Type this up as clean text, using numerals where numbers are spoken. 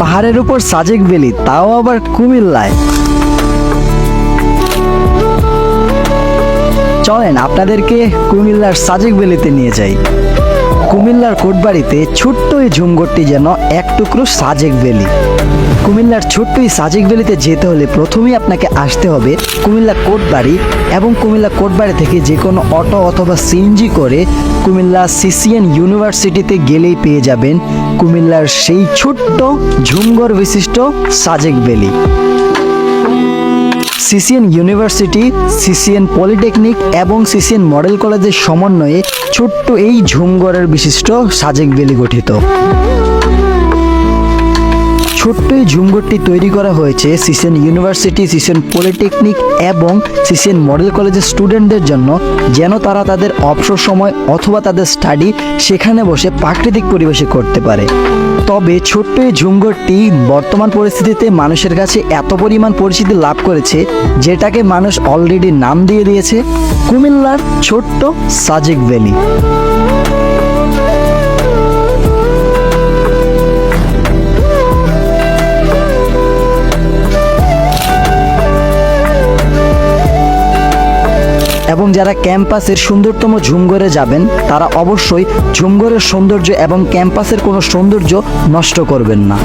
পাহাড়ের উপর সাজেক ভ্যালি, তাও আবার কুমিল্লায়। চলেন আপনাদেরকে কুমিল্লার সাজেক ভ্যালিতে নিয়ে যাই। কুমিল্লার কোটবাড়িতে ছোট্ট এই ঝুমঘরটি যেন এক টুকরো সাজেক ভ্যালি। কুমিল্লার ছোট্ট এই সাজেক ভ্যালিতে যেতে হলে প্রথমেই আপনাকে আসতে হবে কুমিল্লা কোটবাড়ি, এবং কুমিল্লা কোটবাড়ি থেকে যে কোনো অটো অথবা সিএনজি করে কুমিল্লা সিসিএন ইউনিভার্সিটিতে গেলেই পেয়ে যাবেন কুমিল্লার সেই ছোট্ট ঝুমঘর বিশিষ্ট Sajek valley. CCN university, CCN polytechnic এবং সিসিএন মডেল কলেজের সমন্বয়ে ছোট্ট এই ঝুমঘরের বিশিষ্ট সাজেক ভ্যালি গঠিত। ছোট্ট এই ঝুমঘরটি তৈরি করা হয়েছে সিসিএন ইউনিভার্সিটি, সিসিএন পলিটেকনিক এবং সিসিএন মডেল কলেজের স্টুডেন্টদের জন্য, যেন তারা তাদের অবসর সময় অথবা তাদের স্টাডি সেখানে বসে প্রাকৃতিক পরিবেশে করতে পারে। তবে ছোট্ট এই ঝুমঘরটি বর্তমান পরিস্থিতিতে মানুষের কাছে এত পরিমাণ পরিচিতি লাভ করেছে, যেটাকে মানুষ অলরেডি নাম দিয়ে দিয়েছে কুমিল্লার ছোট্ট সাজেক ভ্যালি। এবং যারা ক্যাম্পাসের সুন্দরতম ঝুমঘরে যাবেন তারা অবশ্যই ঝুমঘরের সৌন্দর্য এবং ক্যাম্পাসের কোনো সৌন্দর্য নষ্ট করবেন না।